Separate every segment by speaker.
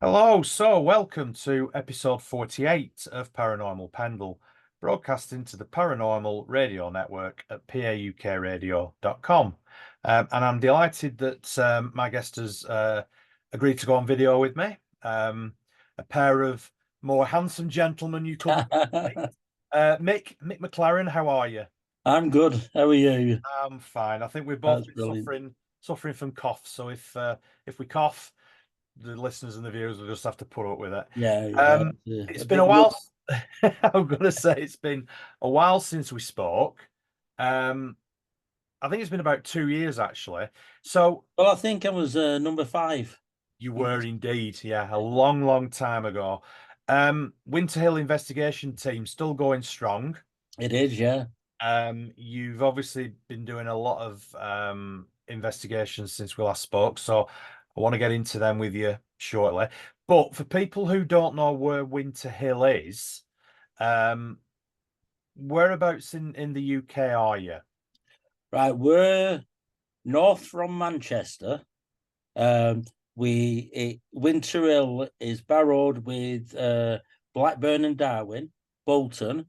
Speaker 1: Hello, so welcome to episode 48 of Paranormal Pendle, broadcasting to the Paranormal Radio Network at paukradio.com. And I'm delighted that my guest has agreed to go on video with me. A pair of more handsome gentlemen you couldn't see. Mick McLaren, how are you?
Speaker 2: I'm good. How are you?
Speaker 1: I'm fine. I think we've both
Speaker 2: That's
Speaker 1: been
Speaker 2: brilliant.
Speaker 1: suffering from cough. So if we cough, the listeners and the viewers will just have to put up with it.
Speaker 2: Yeah, yeah.
Speaker 1: It's
Speaker 2: A
Speaker 1: been a
Speaker 2: bit
Speaker 1: while. I'm gonna say it's been a while since we spoke. I think it's been about 2 years actually. So
Speaker 2: well, I think I was number 5.
Speaker 1: you were indeed, yeah, a long, long time ago. Winter Hill investigation team still going strong.
Speaker 2: It is, yeah.
Speaker 1: You've obviously been doing a lot of investigations since we last spoke, so I want to get into them with you shortly. But for people who don't know where Winter Hill is, um, whereabouts in the UK are you?
Speaker 2: Right, we're north from Manchester. Winter Hill is barrowed with Blackburn and Darwin, Bolton,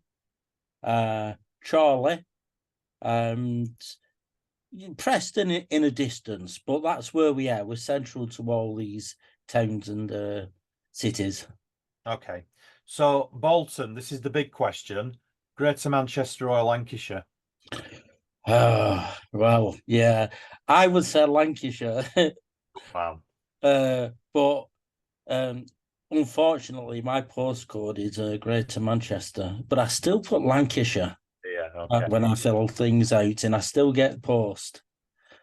Speaker 2: Charlie, and Preston in a distance, but that's where we are. We're central to all these towns and cities.
Speaker 1: Okay. So Bolton, this is the big question. Greater Manchester or Lancashire?
Speaker 2: Well, yeah, I would say Lancashire,
Speaker 1: Wow.
Speaker 2: but um, unfortunately, my postcode is Greater Manchester, but I still put Lancashire
Speaker 1: Yeah, okay.
Speaker 2: when I fill things out, and I still get post.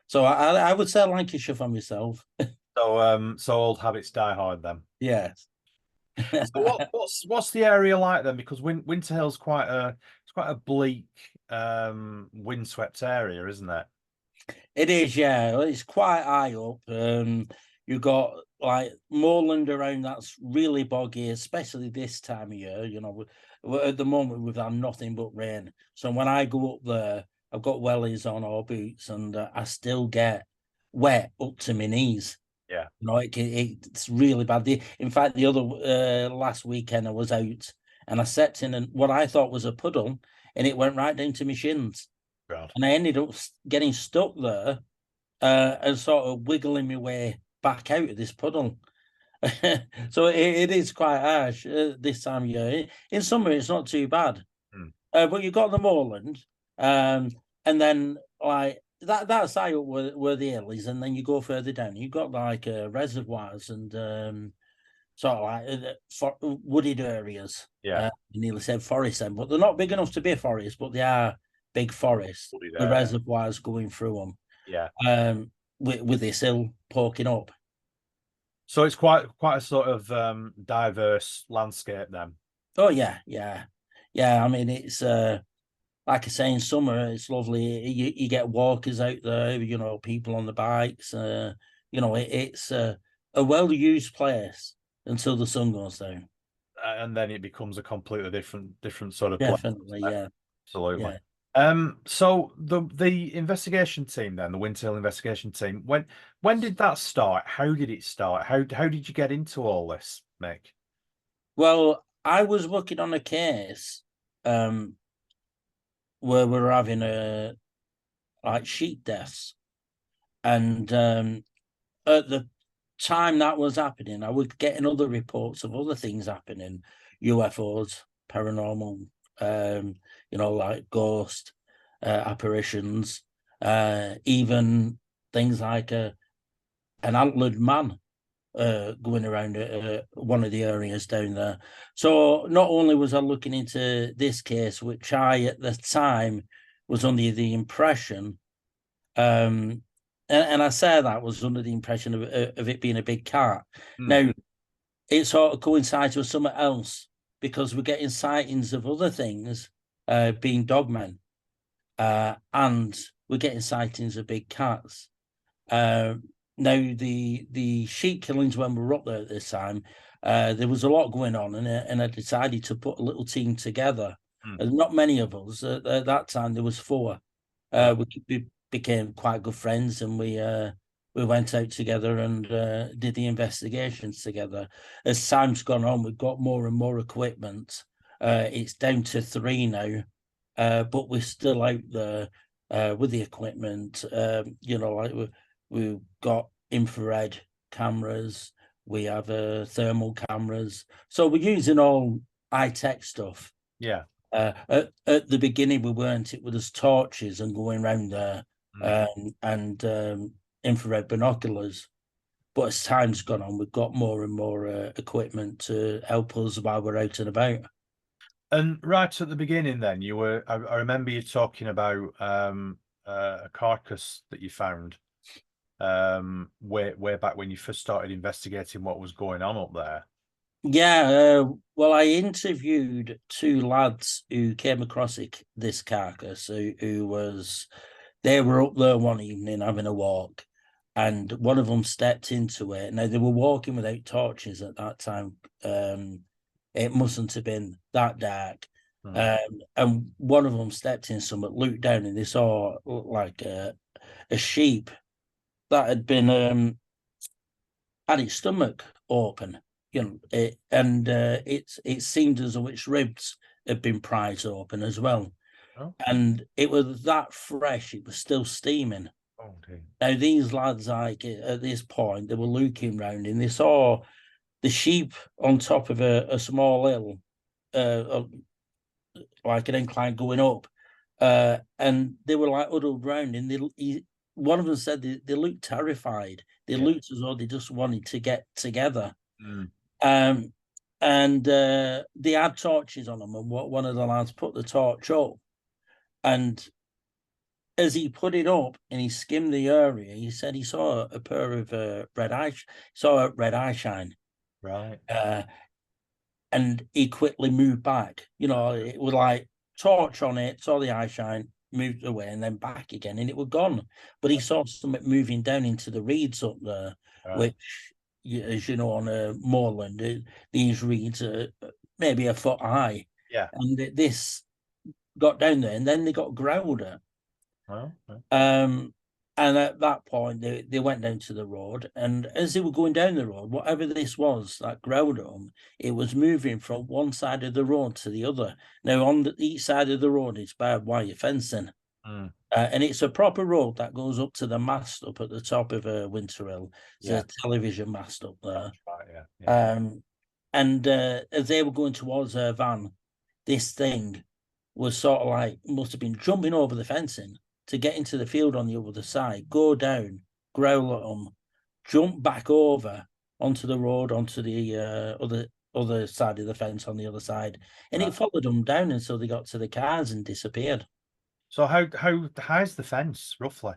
Speaker 2: So I would say Lancashire for myself.
Speaker 1: So old habits die hard then.
Speaker 2: Yes.
Speaker 1: So what's the area like then? Because Winter Hill's quite a bleak, windswept area, isn't it?
Speaker 2: It is, yeah. It's quite high up. You've got like moorland around that's really boggy, especially this time of year. At the moment we've had nothing but rain. So when I go up there, I've got wellies on or boots, and I still get wet up to my knees.
Speaker 1: Yeah.
Speaker 2: It's really bad. In fact, the other last weekend I was out and I stepped in and what I thought was a puddle, and it went right down to my shins,
Speaker 1: God.
Speaker 2: and I ended up getting stuck there and sort of wiggling my way back out of this puddle. So it is quite harsh this time of year. In summer, it's not too bad,
Speaker 1: Hmm.
Speaker 2: but you've got the moorland, and then like that's high up where the hill is, and then you go further down. You've got like reservoirs and sort of like wooded areas.
Speaker 1: Yeah.
Speaker 2: You nearly said forest then, but they're not big enough to be a forest, but they are big forests.
Speaker 1: Wooded
Speaker 2: The
Speaker 1: area.
Speaker 2: reservoirs going through them,
Speaker 1: Yeah.
Speaker 2: with this hill poking up.
Speaker 1: So it's quite a sort of diverse landscape then.
Speaker 2: Oh yeah, yeah, yeah. I mean, it's like I say, in summer it's lovely. You get walkers out there, people on the bikes. It's a well-used place until the sun goes down.
Speaker 1: And then it becomes a completely different sort of place.
Speaker 2: Definitely, yeah,
Speaker 1: Absolutely.
Speaker 2: yeah.
Speaker 1: So the investigation team then, the Winter Hill investigation team, when did that start? How did it start? How did you get into all this, Mick?
Speaker 2: Well, I was working on a case um, where we were having a like sheep deaths, and at the time that was happening, I was getting other reports of other things happening, UFOs, paranormal, like ghost apparitions, even things like an antlered man going around one of the areas down there. So not only was I looking into this case, which I at the time was under the impression, um, and I say that was under the impression of it being a big cat.
Speaker 1: Hmm.
Speaker 2: Now it sort of coincides with something else because we're getting sightings of other things, being dogmen, and we're getting sightings of big cats. Uh, Now the sheep killings when we were up there at this time, there was a lot going on, and I decided to put a little team together.
Speaker 1: Hmm.
Speaker 2: Not many of us at that time. There was 4.
Speaker 1: Right.
Speaker 2: We became quite good friends, and we we went out together and did the investigations together. As time's gone on, we've got more and more equipment. It's down to 3 now, but we're still out there with the equipment. Like we've got infrared cameras, we have thermal cameras, so we're using all high-tech stuff.
Speaker 1: Yeah.
Speaker 2: At the beginning, we weren't. It was just torches and going around there, and infrared binoculars. But as time's gone on, we've got more and more equipment to help us while we're out and about.
Speaker 1: And right at the beginning, then I remember you talking about a carcass that you found way back when you first started investigating what was going on up there.
Speaker 2: Yeah, well, I interviewed 2 lads who came across this carcass. They were up there one evening having a walk, and one of them stepped into it. Now they were walking without torches at that time. It mustn't have been that dark. And one of them stepped in something, looked down, and they saw like a sheep that had been had its stomach open, it seemed as though its ribs had been pried open as well.
Speaker 1: Oh.
Speaker 2: And it was that fresh, it was still steaming.
Speaker 1: Oh, dear.
Speaker 2: Now these lads, like at this point, they were looking round and they saw the sheep on top of a small hill, like an incline going up, and they were like huddled round, and one of them said they looked terrified. They looked as though they just wanted to get together. And they had torches on them, and one of the lads put the torch up, and as he put it up and he skimmed the area, he said he saw a pair of red eyes, saw a red eye shine.
Speaker 1: Right.
Speaker 2: And he quickly moved back. It was like torch on it, saw the eye shine, moved away, and then back again, and it was gone. But he saw something moving down into the reeds up there, which, as you know, on a moorland, these reeds are maybe a foot high.
Speaker 1: Yeah.
Speaker 2: And this got down there, and then they got growled at.
Speaker 1: Well,
Speaker 2: and at that point, they went down to the road, and as they were going down the road, whatever this was that growled at them, it was moving from one side of the road to the other. Now, on each side of the road is barbed wire fencing, and it's a proper road that goes up to the mast up at the top of Winter Hill. There's a television mast up there.
Speaker 1: Right,
Speaker 2: and as they were going towards their van, this thing was sort of like, must have been jumping over the fencing to get into the field on the other side, go down, growl at them, jump back over onto the road, onto the other side of the fence on the other side. And it followed them down until they got to the cars and disappeared.
Speaker 1: So how high is the fence, roughly?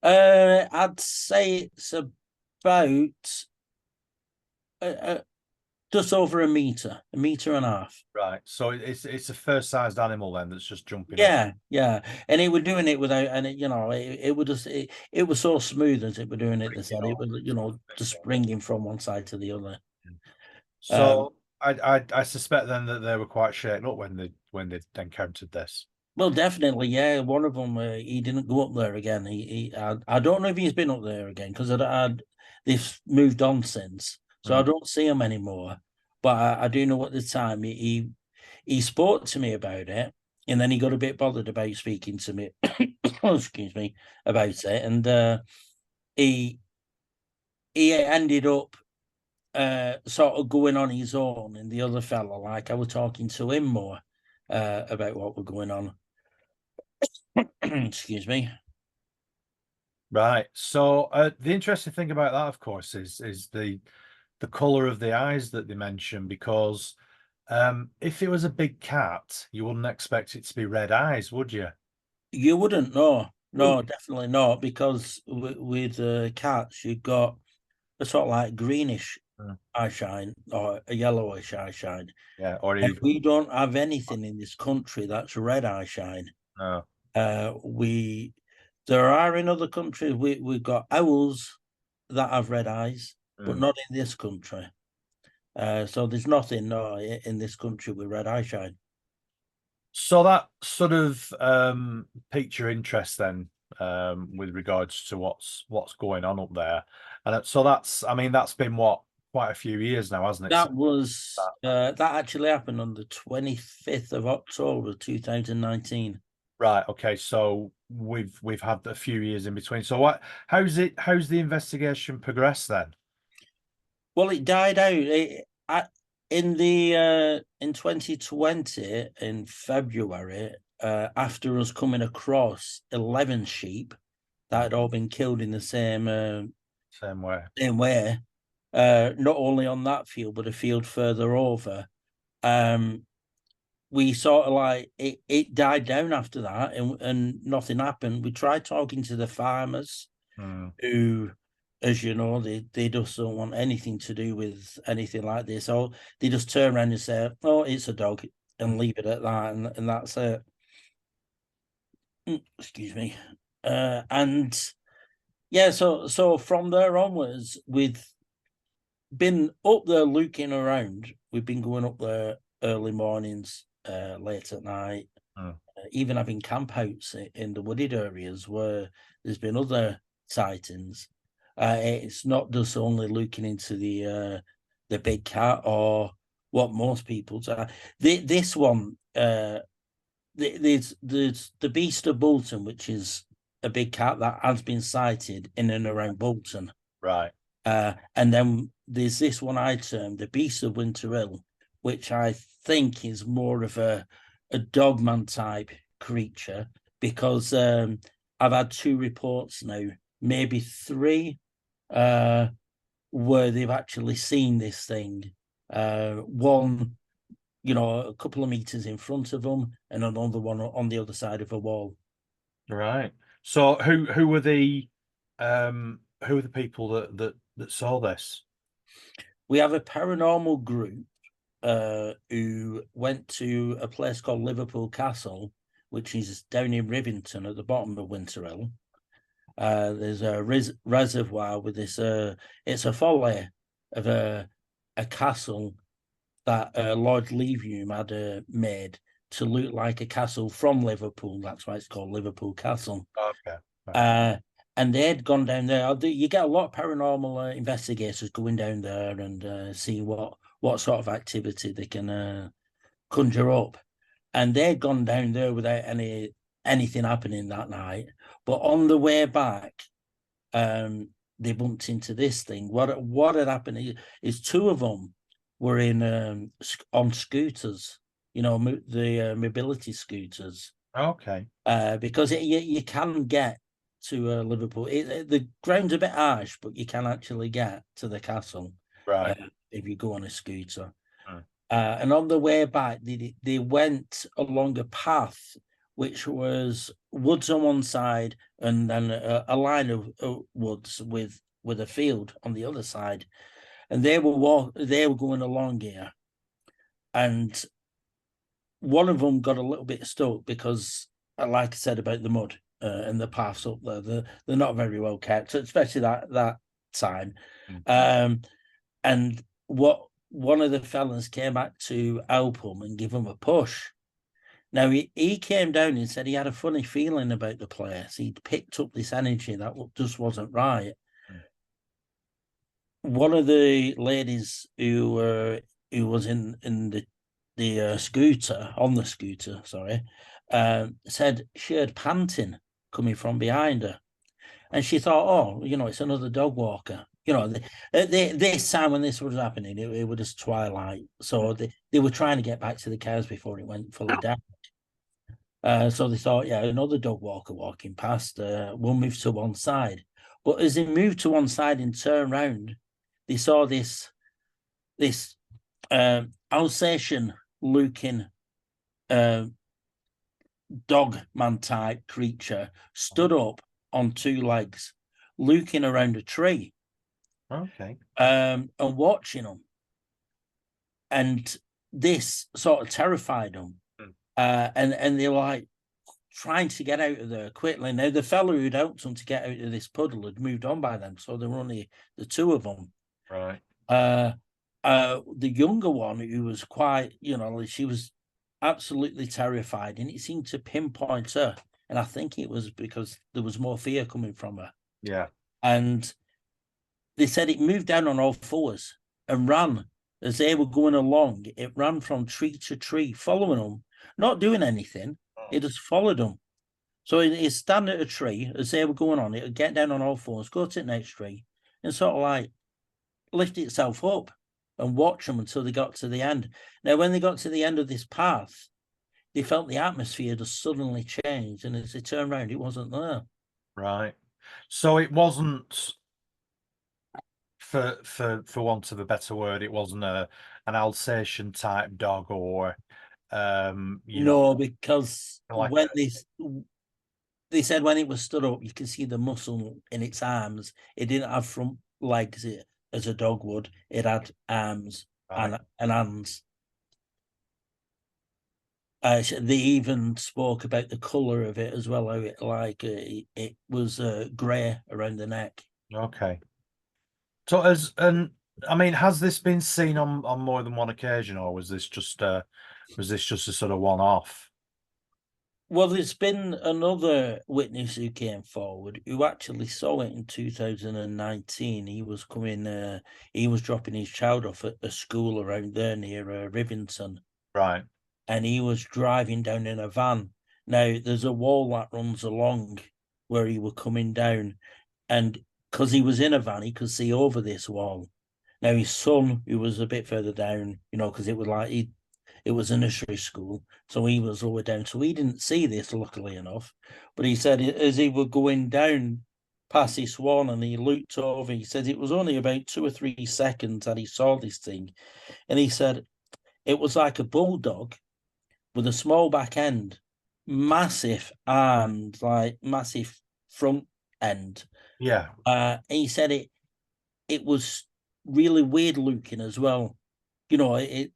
Speaker 2: I'd say it's about just over a meter and a half.
Speaker 1: Right. So it's a fair-sized animal then that's just jumping
Speaker 2: Yeah, yeah. And it was doing it without, and it would just, it was so smooth as it were doing it. They said it was, just springing from one side to the other.
Speaker 1: So I suspect then that they were quite shaken up when they encountered this.
Speaker 2: Well, definitely, yeah. One of them, he didn't go up there again. I don't know if he's been up there again because they've moved on since, so I don't see him anymore. But I do know at the time he spoke to me about it, and then he got a bit bothered about speaking to me. Excuse me, about it, and he ended up sort of going on his own, and the other fella, like I was talking to him more about what was going on. Excuse me.
Speaker 1: Right. So the interesting thing about that, of course, is the color of the eyes that they mention, because if it was a big cat, you wouldn't expect it to be red eyes, would you?
Speaker 2: You wouldn't know. No, definitely not, because with cats, you've got a sort of like greenish eye shine or a yellowish eye shine.
Speaker 1: Yeah, or
Speaker 2: And
Speaker 1: even
Speaker 2: we don't have anything in this country that's red eye shine.
Speaker 1: no.
Speaker 2: There are in other countries, we've got owls that have red eyes, but not in this country. So there's nothing in this country with red eye shine.
Speaker 1: So that sort of piqued your interest then with regards to what's going on up there. And so that's been quite a few years now, hasn't it?
Speaker 2: That actually happened on the 25th of October 2019.
Speaker 1: Right. Okay. So we've had a few years in between. So how's the investigation progressed then?
Speaker 2: Well, it died out. In 2020 in February, after us coming across 11 sheep that had all been killed in the same
Speaker 1: way.
Speaker 2: Not only on that field but a field further over. We sort of like it died down after that, and nothing happened. We tried talking to the farmers who, as you know, they just don't want anything to do with anything like this. So they just turn around and say, "Oh, it's a dog," and leave it at that, and that's it. Excuse me. And yeah, so from there onwards, we've been up there looking around. We've been going up there early mornings, late at night, even having campouts in the wooded areas where there's been other sightings. It's not just only looking into the big cat or what most people do. This one, there's the beast of Bolton, which is a big cat that has been sighted in and around Bolton.
Speaker 1: Right.
Speaker 2: And then there's this one I termed the beast of Winter Hill, which I think is more of a Dogman type creature, because I've had 2 reports now, maybe 3, where they've actually seen this thing. One, a couple of meters in front of them, and another one on the other side of a wall.
Speaker 1: Right. So who were the people that saw this?
Speaker 2: We have a paranormal group who went to a place called Liverpool Castle, which is down in Rivington at the bottom of Winter Hill. There's a reservoir with this. It's a folly of a castle that Lord Leavium had made to look like a castle from Liverpool. That's why it's called Liverpool Castle.
Speaker 1: Okay.
Speaker 2: And they'd gone down there. You get a lot of paranormal investigators going down there and seeing what sort of activity they can conjure up. And they'd gone down there without anything happening that night. But on the way back, they bumped into this thing. What had happened is 2 of them were on scooters, the mobility scooters.
Speaker 1: Okay.
Speaker 2: Because you can get to Liverpool. The ground's a bit harsh, but you can actually get to the castle,
Speaker 1: right,
Speaker 2: if you go on a scooter. And on the way back, they went along a path which was woods on one side and then a line of woods with a field on the other side. And they were going along here, and one of them got a little bit stuck because, like I said about the mud and the paths up there, they're not very well kept, especially that time. And one of the fellas came back to help him and give him a push. Now he came down and said he had a funny feeling about the place. He'd picked up this energy that just wasn't right. One of the ladies who was in the scooter, on the scooter, sorry, said she heard panting coming from behind her, and she thought, oh, it's another dog walker. This time when this was happening, it was just twilight, so they were trying to get back to the cars before it went fully dark. So they thought, yeah, another dog walker walking past. We'll move to one side. But as they moved to one side and turned round, they saw this Alsatian-looking dogman type creature stood up on 2 legs, looking around a tree.
Speaker 1: Okay.
Speaker 2: And watching them. And this sort of terrified them. And they were like trying to get out of there quickly. Now, the fellow who'd helped them to get out of this puddle had moved on by then, so there were only the 2 of them.
Speaker 1: Right.
Speaker 2: The younger one, who was quite, she was absolutely terrified, and it seemed to pinpoint her and I think it was because there was more fear coming from her.
Speaker 1: Yeah.
Speaker 2: And they said it moved down on all fours and ran as they were going along. It ran from tree to tree, following them, not doing anything. It just followed them. So it'd stand at a tree as they were going on. It would get down on all fours, go to the next tree, and sort of like lift itself up and watch them until they got to the end. Now, when they got to the end of this path, they felt the atmosphere just suddenly changed, and as they turned around, it wasn't there.
Speaker 1: Right. So it wasn't, for want of a better word, it wasn't an Alsatian type dog, or
Speaker 2: No, because
Speaker 1: like
Speaker 2: when they said when it was stood up, you can see the muscle in its arms. It didn't have front legs as a dog would. It had arms
Speaker 1: right.
Speaker 2: and hands. They even spoke about the color of it as well. How it was grey around the neck.
Speaker 1: Okay. So I mean, has this been seen on more than one occasion, or was this just a sort of one-off?
Speaker 2: Well, there's been another witness who came forward who actually saw it in 2019. He was dropping his child off at a school around there near Rivington,
Speaker 1: Right.
Speaker 2: and he was driving down in a van. Now, there's a wall that runs along where he was coming down, and because he was in a van, he could see over this wall. Now, his son, who was a bit further down, because it was a nursery school, so he was lower down, so he didn't see this, luckily enough. But he said as he were going down past this one and he looked over, he said it was only about 2 or 3 seconds that he saw this thing, and he said it was like a bulldog with a small back end, massive arms, like massive front end.
Speaker 1: Yeah.
Speaker 2: He said it was really weird looking as well. It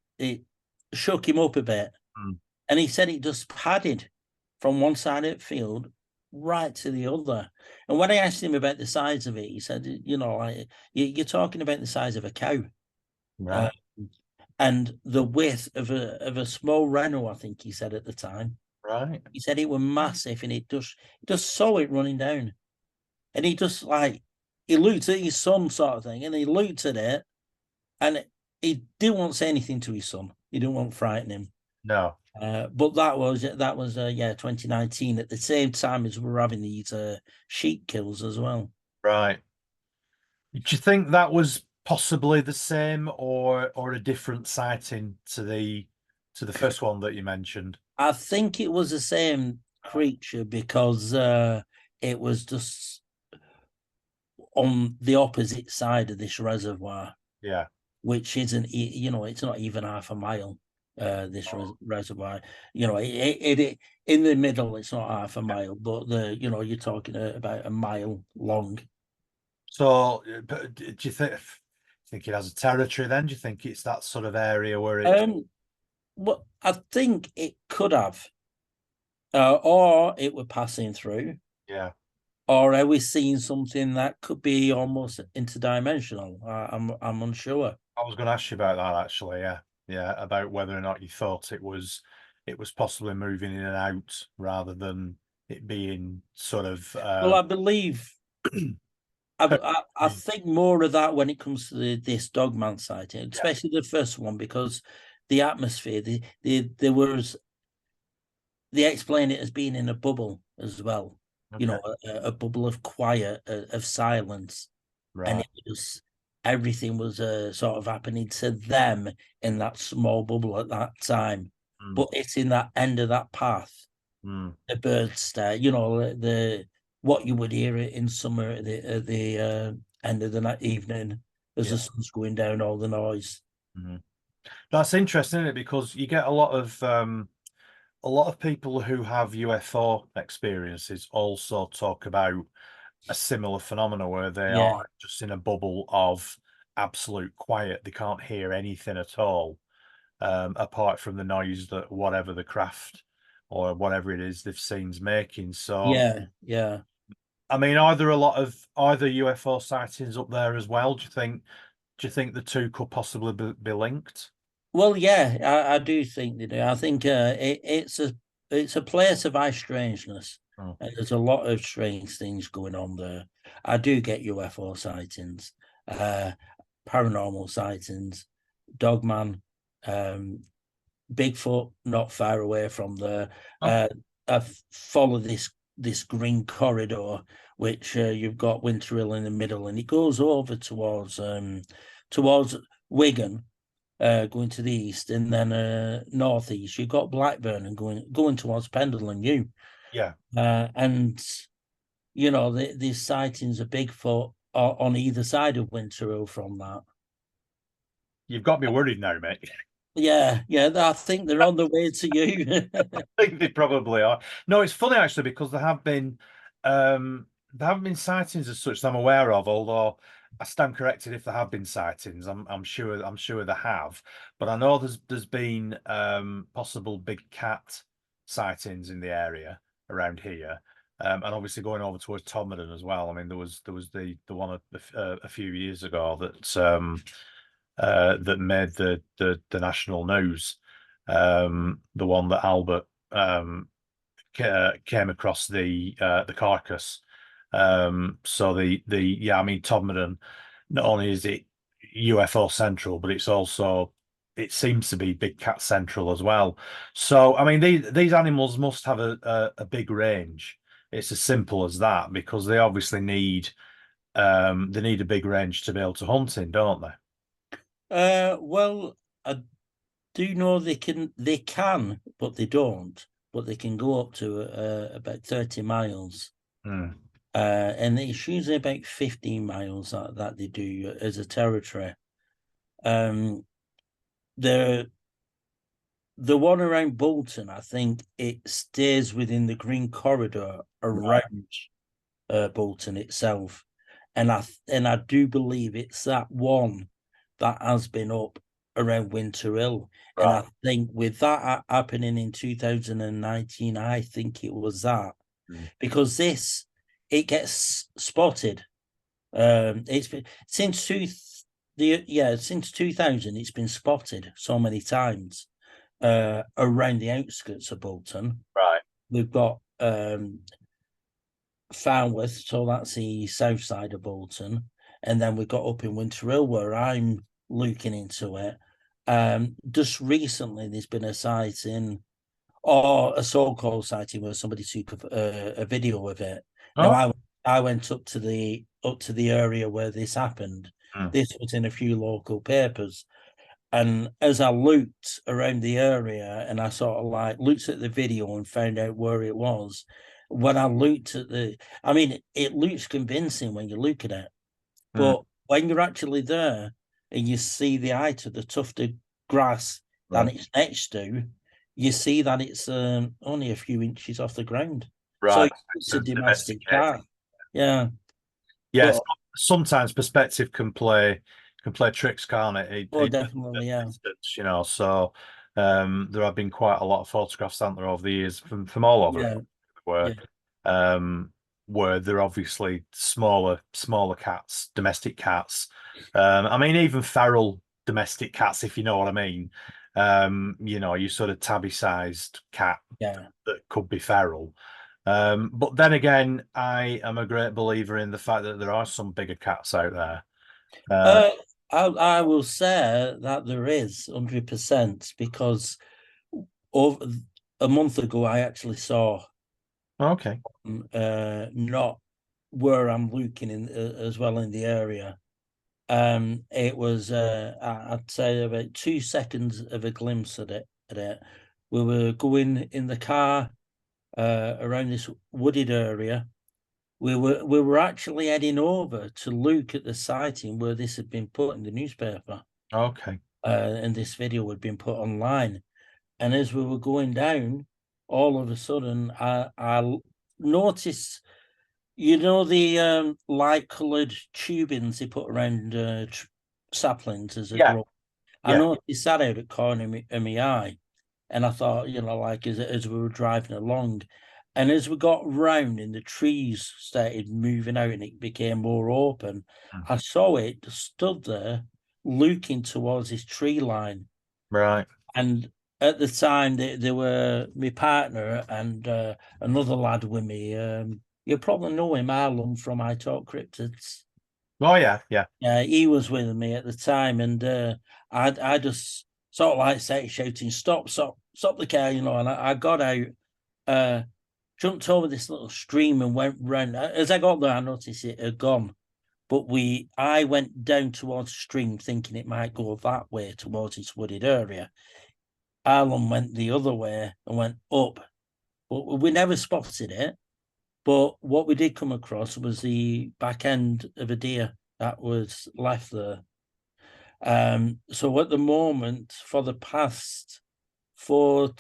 Speaker 2: shook him up a bit.
Speaker 1: Mm.
Speaker 2: And he said it just padded from one side of the field right to the other. And when I asked him about the size of it, he said, like, you're talking about the size of a cow. Uh,
Speaker 1: Right.
Speaker 2: and the width of a small Renault, I think he said at the time.
Speaker 1: Right.
Speaker 2: He said it was massive, and it just saw it running down. And he looked at his son, sort of thing, and he looked at it, and he didn't want to say anything to his son. He didn't want to frighten him.
Speaker 1: No.
Speaker 2: But that was 2019, at the same time as we were having these sheep kills as well.
Speaker 1: Right. Do you think that was possibly the same, or a different sighting to the first one that you mentioned?
Speaker 2: I think it was the same creature because it was just on the opposite side of this reservoir,
Speaker 1: Yeah.
Speaker 2: which isn't, it's not even half a mile. This reservoir, it in the middle, it's not half a mile, but you're talking about a mile long.
Speaker 1: So, but do you think it has a territory then? Do you think it's that sort of area where it?
Speaker 2: Well, I think it could have, or it were passing through,
Speaker 1: Yeah.
Speaker 2: or are we seeing something that could be almost interdimensional? I'm unsure.
Speaker 1: I was going to ask you about that actually. Yeah. Yeah. About whether or not you thought it was possibly moving in and out rather than it being sort of
Speaker 2: Well, I believe I think more of that when it comes to this Dogman sighting,
Speaker 1: yeah.
Speaker 2: especially the first one, because the atmosphere, they explain it as being in a bubble as well.
Speaker 1: Okay.
Speaker 2: A bubble of quiet, of silence, and
Speaker 1: Right.
Speaker 2: it was everything was sort of happening to them in that small bubble at that time.
Speaker 1: Mm.
Speaker 2: But it's in that end of that path,
Speaker 1: Mm.
Speaker 2: the birds stare, the what you would hear in summer at the end of the night evening as
Speaker 1: Yeah.
Speaker 2: the sun's going down, all the noise.
Speaker 1: Mm. That's interesting, isn't it? Because you get a lot of people who have UFO experiences also talk about a similar phenomena where they
Speaker 2: Yeah,
Speaker 1: are just in a bubble of absolute quiet. They can't hear anything at all, apart from the noise that whatever the craft or whatever it is they've seen's making. So,
Speaker 2: yeah.
Speaker 1: I mean, are there a lot of either UFO sightings up there as well? Do you think the two could possibly be linked?
Speaker 2: Well, yeah, I do think they do. I think it's a place of high strangeness.
Speaker 1: Oh,
Speaker 2: and there's a lot of strange things going on there. I do get UFO sightings, paranormal sightings, Dogman, Bigfoot not far away from there.
Speaker 1: oh,
Speaker 2: I follow this green corridor, which you've got Winter Hill in the middle, and it goes over towards Wigan, going to the east, and then northeast. You've got Blackburn and going towards Pendle and you.
Speaker 1: yeah.
Speaker 2: And you know these sightings of Bigfoot are on either side of Winter Hill from that.
Speaker 1: You've got me worried now, mate.
Speaker 2: Yeah, yeah, I think they're on the way to you.
Speaker 1: I think they probably are. No, it's funny actually because there haven't been sightings as such that I'm aware of, although I stand corrected if there have been sightings. I'm sure there have. But I know there's been possible big cat sightings in the area around here. And obviously going over towards Todmorden as well. I mean, there was the one a few years ago that made the national news. The one that Albert came across the carcass. So yeah, I mean Todmorden, not only is it UFO central, but it seems to be Big Cat central as well. So I mean these animals must have a big range. It's as simple as that because they obviously need a big range to be able to hunt in, don't they?
Speaker 2: Well, I do know they can, but they don't. But they can go up to about 30 miles.
Speaker 1: Mm.
Speaker 2: And it's usually about 15 miles that they do as a territory. Um, the the one around Bolton, I think it stays within the green corridor
Speaker 1: Right.
Speaker 2: around Bolton itself, and I do believe it's that one that has been up around Winter Hill, and I
Speaker 1: Right.
Speaker 2: think with that happening in 2019, I think it was that
Speaker 1: Mm.
Speaker 2: because this it gets spotted. It's been since 2000, it's been spotted so many times around the outskirts of Bolton.
Speaker 1: Right.
Speaker 2: We've got Farnworth, so that's the south side of Bolton, and then we got up in Winter Hill where I'm looking into it. Just recently, there's been a sighting or a so-called sighting where somebody took a video of it. Now,
Speaker 1: Oh.
Speaker 2: I went up to the area where this happened.
Speaker 1: Mm.
Speaker 2: This was in a few local papers, and as I looked around the area and I sort of like looked at the video and found out where it was, when I looked at I mean, it looks convincing when you look at it,
Speaker 1: Mm.
Speaker 2: but when you're actually there and you see the height of the tufted grass that
Speaker 1: Mm.
Speaker 2: it's next to, you see that it's only a few inches off the ground. So
Speaker 1: Right.
Speaker 2: it's
Speaker 1: So
Speaker 2: a
Speaker 1: it's
Speaker 2: domestic
Speaker 1: domesticated.
Speaker 2: cat. Yeah.
Speaker 1: Yes.
Speaker 2: But,
Speaker 1: Sometimes perspective can play tricks, can't it?
Speaker 2: oh, definitely, yeah.
Speaker 1: Distance, so there have been quite a lot of photographs, haven't there, over the years from all over
Speaker 2: Yeah.
Speaker 1: where
Speaker 2: Yeah.
Speaker 1: where they're obviously smaller cats, domestic cats. I mean, even feral domestic cats, if you know what I mean. You sort of tabby-sized cat
Speaker 2: Yeah.
Speaker 1: that could be feral. But then again, I am a great believer in the fact that there are some bigger cats out there. Uh,
Speaker 2: Uh, I will say that there is 100% because over a month ago I actually saw
Speaker 1: okay.
Speaker 2: not where I'm looking in as well in the area. It was I'd say about 2 seconds of a glimpse at it. We were going in the car around this wooded area. We were actually heading over to look at the sighting where this had been put in the newspaper,
Speaker 1: Okay.
Speaker 2: and this video had been put online. And as we were going down, all of a sudden, I noticed, you know, the light-coloured tubings they put around saplings as they
Speaker 1: Yeah.
Speaker 2: grow. I
Speaker 1: Yeah.
Speaker 2: noticed that out of the corner of my eye, and I thought, like as we were driving along, and as we got round and the trees started moving out and it became more open,
Speaker 1: Mm.
Speaker 2: I saw it stood there looking towards this tree line,
Speaker 1: Right.
Speaker 2: and at the time they were my partner and another lad with me. You probably know him, Arlen from I Talk Cryptids.
Speaker 1: Oh yeah, yeah.
Speaker 2: Yeah, he was with me at the time, and I just sort of like started shouting, "Stop, stop, stop the car!" You know, and I got out, uh, jumped over this little stream and went round. As I got there, I noticed it had gone. But I went down towards the stream thinking it might go that way towards its wooded area. Alan went the other way and went up, but we never spotted it. But what we did come across was the back end of a deer that was left there. So at the moment, for the past 4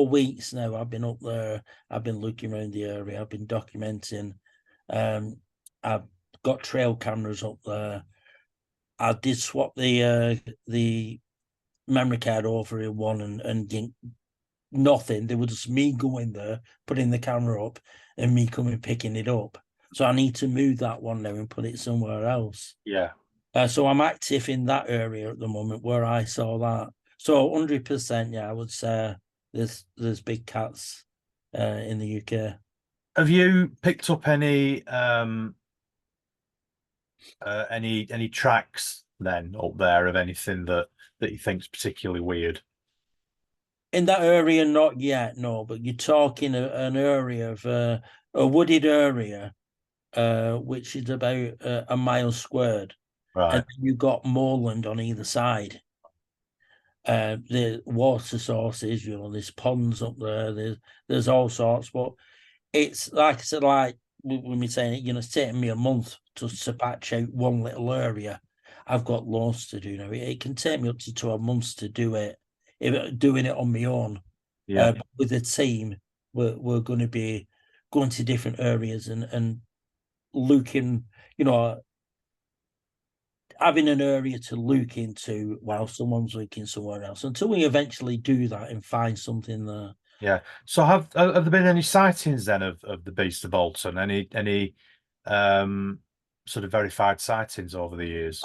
Speaker 2: weeks now, I've been up there. I've been looking around the area. I've been documenting. I've got trail cameras up there. I did swap the memory card over in one and nothing. There was just me going there, putting the camera up, and me coming picking it up. So I need to move that one now and put it somewhere else.
Speaker 1: Yeah.
Speaker 2: So I'm active in that area at the moment where I saw that. So 100%, yeah, I would say there's big cats in the UK.
Speaker 1: Have you picked up any tracks then up there of anything that you think's particularly weird?
Speaker 2: In that area, not yet, no. But you're talking an area of a wooded area, which is about a mile squared,
Speaker 1: Right.
Speaker 2: and you've got moorland on either side. The water sources, there's ponds up there. There's all sorts, but it's like I said, like when we saying, it's taking me a month to patch out one little area. I've got loads to do now. It can take me up to 12 months to do it. If doing it on my own,
Speaker 1: Yeah.
Speaker 2: with a team, we're going to be going to different areas and looking, having an area to look into while someone's looking somewhere else until we eventually do that and find something there.
Speaker 1: Yeah. So have there been any sightings then of the beast of Bolton? Any sort of verified sightings over the years?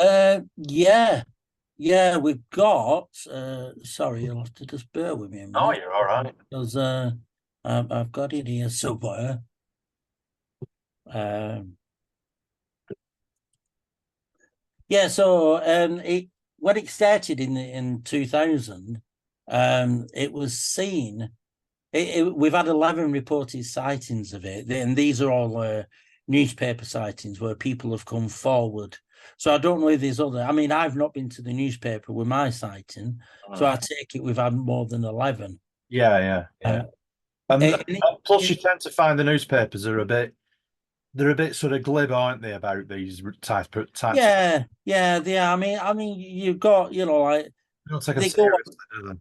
Speaker 2: Yeah, we've got. Sorry, you'll have to just bear with me a
Speaker 1: Oh,
Speaker 2: minute
Speaker 1: you're all right.
Speaker 2: because I've got it here somewhere. Yeah, so when it started in 2000, it was seen. We've had 11 reported sightings of it, and these are all newspaper sightings where people have come forward. So I don't know if there's other. I mean, I've not been to the newspaper with my sighting, so I take it we've had more than 11.
Speaker 1: Yeah, yeah.
Speaker 2: And
Speaker 1: Plus, you tend to find the newspapers are they're a bit sort of glib, aren't they, about these types of.
Speaker 2: yeah. I mean, you've got like
Speaker 1: They don't take them
Speaker 2: they go,
Speaker 1: seriously, do they?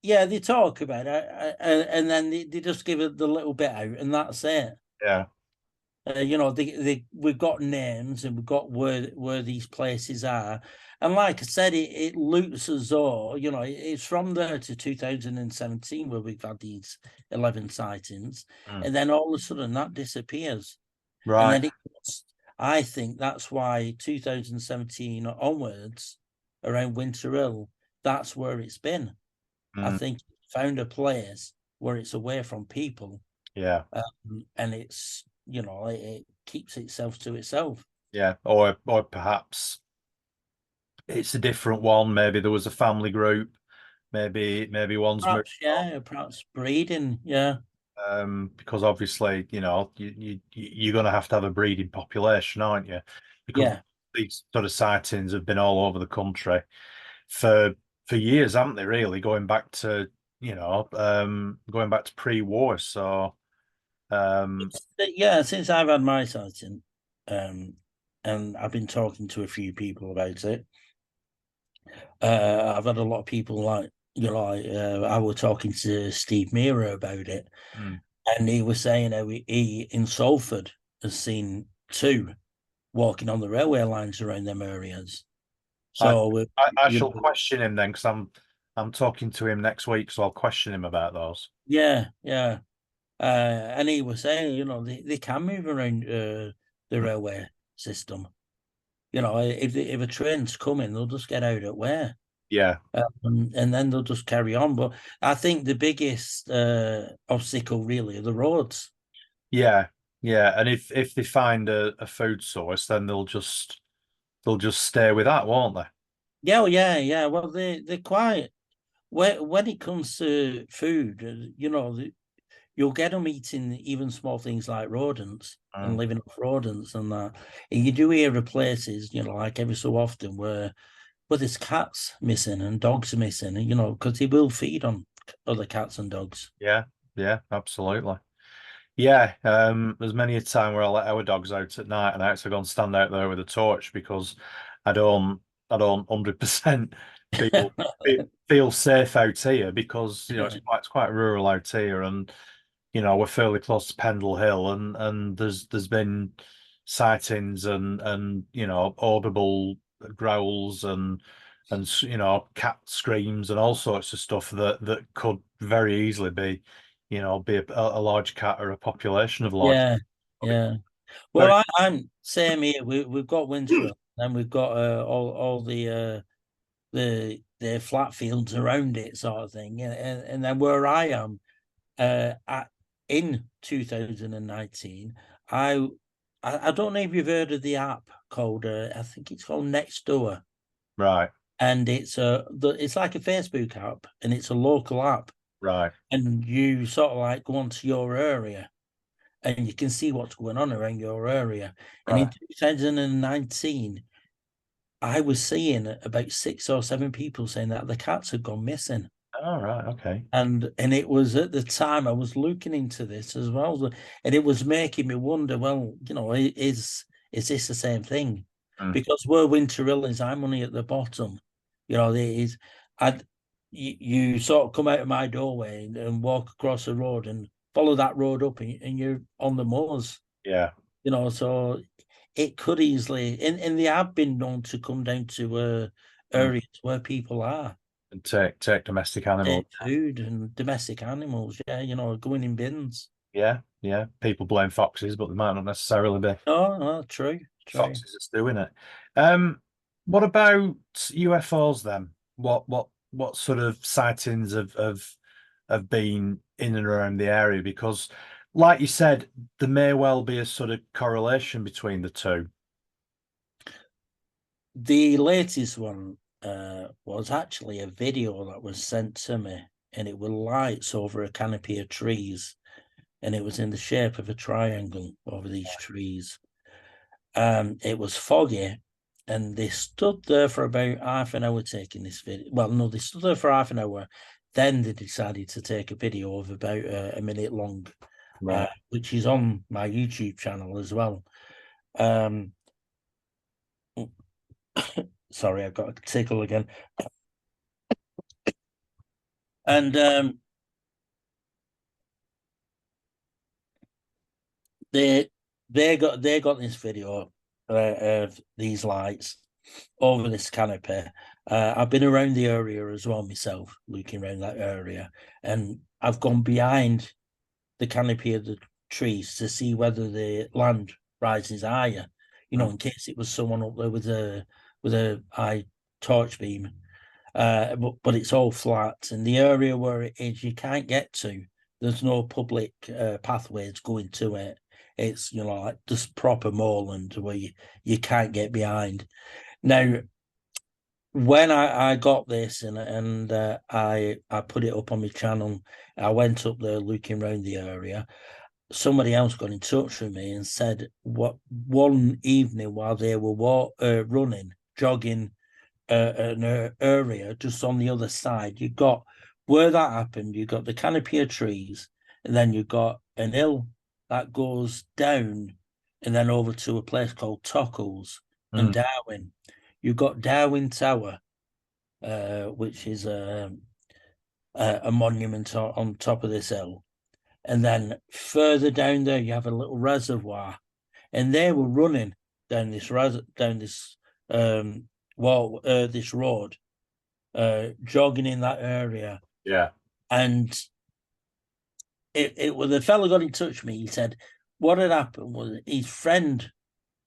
Speaker 2: yeah, they talk about it, and then they just give it the little bit out, and that's it.
Speaker 1: Yeah.
Speaker 2: We've got names and we've got where these places are, and like I said, it looks as though it's from there to 2017 where we've had these 11 sightings,
Speaker 1: Mm.
Speaker 2: and then all of a sudden that disappears, and
Speaker 1: Right.
Speaker 2: then I think that's why 2017 onwards, around Winter Hill, that's where it's been. I
Speaker 1: Mm.
Speaker 2: think it found a place where it's away from people,
Speaker 1: Yeah.
Speaker 2: and it's it keeps itself to itself.
Speaker 1: Yeah. Or perhaps it's a different one. Maybe there was a family group. Maybe one's moved
Speaker 2: Perhaps,
Speaker 1: on.
Speaker 2: yeah, perhaps breeding, yeah,
Speaker 1: Because obviously, you're going to have a breeding population, aren't you? Because
Speaker 2: yeah.
Speaker 1: these sort of sightings have been all over the country for years, haven't they? Really, going back to pre-war. So,
Speaker 2: Yeah, since I've had my sighting, and I've been talking to a few people about it. I've had a lot of people I was talking to Steve Mira about it,
Speaker 1: mm.
Speaker 2: and he was saying how he in Salford has seen two walking on the railway lines around them areas.
Speaker 1: I,
Speaker 2: So
Speaker 1: I shall question him then because I'm talking to him next week, so I'll question him about those.
Speaker 2: yeah. And he was saying, they can move around the railway system. If a train's coming, they'll just get out at where.
Speaker 1: Yeah.
Speaker 2: and then they'll just carry on. But I think the biggest obstacle really are the roads.
Speaker 1: Yeah. Yeah. And if they find a food source, then they'll just stay with that, won't they?
Speaker 2: Yeah, well, yeah. Well, they're quite when it comes to food, you'll get them eating even small things like rodents and
Speaker 1: Mm.
Speaker 2: living off rodents and that. And you do hear of places, like every so often where there's cats missing and dogs are missing, and because they will feed on other cats and dogs.
Speaker 1: Yeah. Yeah. Absolutely. Yeah, there's many a time where I let our dogs out at night and I actually go and stand out there with a torch because I don't I don't 100% feel feel safe out here because it's quite rural out here and we're fairly close to Pendle Hill and there's been sightings and audible growls and cat screams and all sorts of stuff that could very easily be a large cat or a population of large.
Speaker 2: Yeah, yeah. Well,
Speaker 1: Very,
Speaker 2: I'm same here. We've got winter, and we've got all the flat fields around it, sort of thing. And then where I am, in 2019, I I don't know if you've heard of the app called I think it's called Next Door,
Speaker 1: right,
Speaker 2: and it's like a Facebook app, and it's a local app,
Speaker 1: right,
Speaker 2: and you sort of like go onto your area, and you can see what's going on around your area. And in
Speaker 1: right.
Speaker 2: 2019, I was seeing about 6 or 7 people saying that the cats had gone missing.
Speaker 1: All right, okay.
Speaker 2: And it was at the time I was looking into this as well, and it was making me wonder. Well, is this the same thing?
Speaker 1: Mm,
Speaker 2: Because where Winter is, I'm only at the bottom. There is, I you sort of come out of my doorway and walk across the road and follow that road up, and you're on the moors.
Speaker 1: yeah,
Speaker 2: So it could easily, and they have been known to come down to
Speaker 1: mm.
Speaker 2: areas where people are.
Speaker 1: And take domestic animals.
Speaker 2: Take food and domestic animals, yeah, going in bins.
Speaker 1: Yeah, yeah. People blame foxes, but they might not necessarily be
Speaker 2: Oh, no, true, true.
Speaker 1: foxes that's doing it. What about UFOs then? What sort of sightings have been in and around the area? Because, like you said, there may well be a sort of correlation between the two.
Speaker 2: The latest one was actually a video that was sent to me, and it were lights over a canopy of trees, and it was in the shape of a triangle over these trees. It was foggy, and they stood there for about half an hour taking this video. Well, no, they stood there for half an hour. Then they decided to take a video of about a minute long,
Speaker 1: Right.
Speaker 2: which is on my YouTube channel as well. Um, Sorry, I've got a tickle again. And they they got this video of these lights over this canopy. I've been around the area as well myself, looking around that area, and I've gone behind the canopy of the trees to see whether the land rises higher.
Speaker 1: Mm.
Speaker 2: In case it was someone up there with a high torch beam. But it's all flat, and the area where it is, you can't get to. There's no public pathways going to it. It's like just proper moorland where you can't get behind. Now, when I got this and I put it up on my channel, I went up there looking around the area. Somebody else got in touch with me and said what one evening while they were running, jogging an area just on the other side. You got where that happened. You got the canopy of trees, and then you got an hill that goes down, and then over to a place called Tockles and
Speaker 1: Mm.
Speaker 2: Darwin. You got Darwin Tower, which is a monument on top of this hill, and then further down there you have a little reservoir, and they were running down this wall, this road, jogging in that area.
Speaker 1: Yeah.
Speaker 2: And it was the fellow got in touch with me. He said what had happened was his friend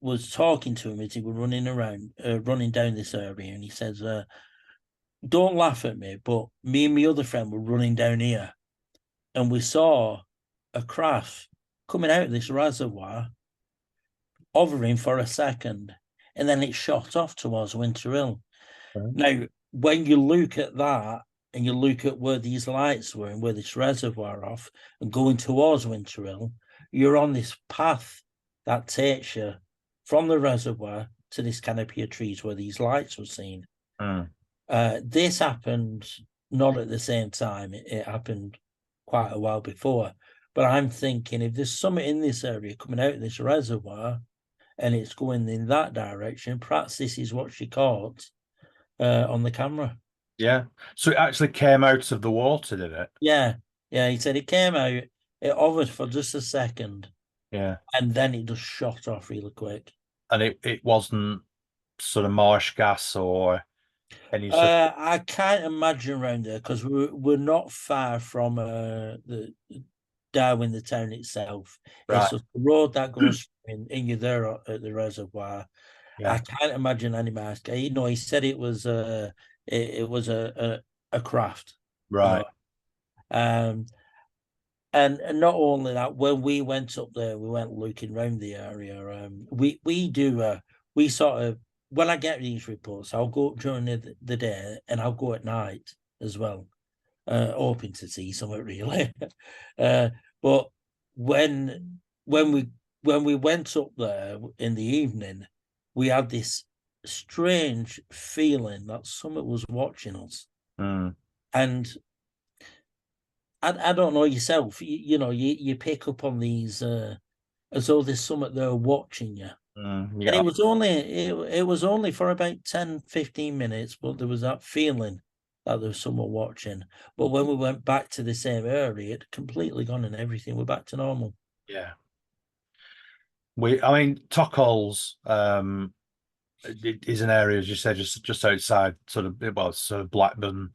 Speaker 2: was talking to him as he was running around, running down this area, and he says, don't laugh at me, but me and my other friend were running down here, and we saw a craft coming out of this reservoir, hovering for a second, and then it shot off towards Winter Hill.
Speaker 1: Right.
Speaker 2: Now, when you look at that and you look at where these lights were and where this reservoir off and going towards Winter Hill, you're on this path that takes you from the reservoir to this canopy of trees where these lights were seen.
Speaker 1: Mm.
Speaker 2: This happened not at the same time, it happened quite a while before. But I'm thinking if there's something in this area coming out of this reservoir and it's going in that direction, perhaps this is what she caught on the camera.
Speaker 1: Yeah. So it actually came out of the water, did it?
Speaker 2: Yeah, yeah. He said it came out, it hovered for just a second,
Speaker 1: Yeah.
Speaker 2: and then it just shot off really quick.
Speaker 1: And it wasn't sort of marsh gas or any sort of
Speaker 2: I can't imagine around there because we're not far from the Darwin, the town itself. It's
Speaker 1: right.
Speaker 2: just the road that goes in, and you're there at the reservoir. I
Speaker 1: Yeah.
Speaker 2: can't imagine any mask. You know, he said it was it was a craft. You
Speaker 1: Right.
Speaker 2: know, um, and not only that, when we went up there, we went looking around the area. We do we sort of when I get these reports, I'll go up during the day and I'll go at night as well, hoping to see something really. uh, but when we when we went up there in the evening, we had this strange feeling that something was watching us,
Speaker 1: Mm.
Speaker 2: and I don't know yourself. You know, you pick up on these as though there's something there watching you.
Speaker 1: Mm.
Speaker 2: And
Speaker 1: Yeah.
Speaker 2: it was only for about 10, 15 minutes, but there was that feeling that there was someone watching. But when we went back to the same area, it completely gone and everything. We're back to normal.
Speaker 1: Yeah. I mean, Tockholes, it is an area, as you said, just outside sort of well, it's sort of Blackburn.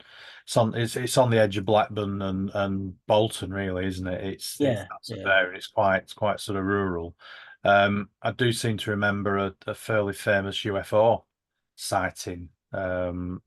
Speaker 1: It's on the edge of Blackburn and Bolton, really, isn't it? It's
Speaker 2: Yeah,
Speaker 1: that sort of
Speaker 2: yeah.
Speaker 1: area. It's quite sort of rural. I do seem to remember a fairly famous UFO sighting in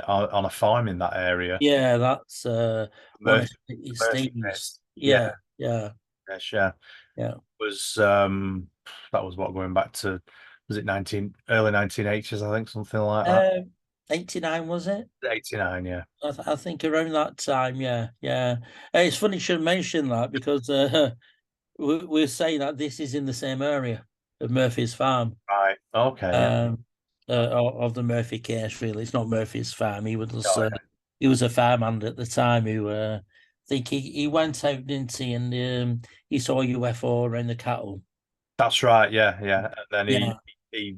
Speaker 1: on a farm in that area.
Speaker 2: Yeah, that's one of
Speaker 1: Murphy, Murphy
Speaker 2: Steve's.
Speaker 1: Nest. Yeah,
Speaker 2: Yeah, yeah,
Speaker 1: yes, yeah.
Speaker 2: yeah.
Speaker 1: Was that was what going back to was it 19 early 1980s, I think, something like that.
Speaker 2: 89 was it?
Speaker 1: 89, yeah.
Speaker 2: I think around that time, yeah, yeah. It's funny you should mention that because we're saying that this is in the same area of Murphy's farm,
Speaker 1: Right. Okay, yeah.
Speaker 2: um, of the Murphy case. Really, it's not Murphy's farm.
Speaker 1: Oh, yeah.
Speaker 2: He was a farmhand at the time who I think he went out, didn't he? And he saw a UFO around the cattle.
Speaker 1: That's right, yeah, yeah. And then
Speaker 2: Yeah,
Speaker 1: he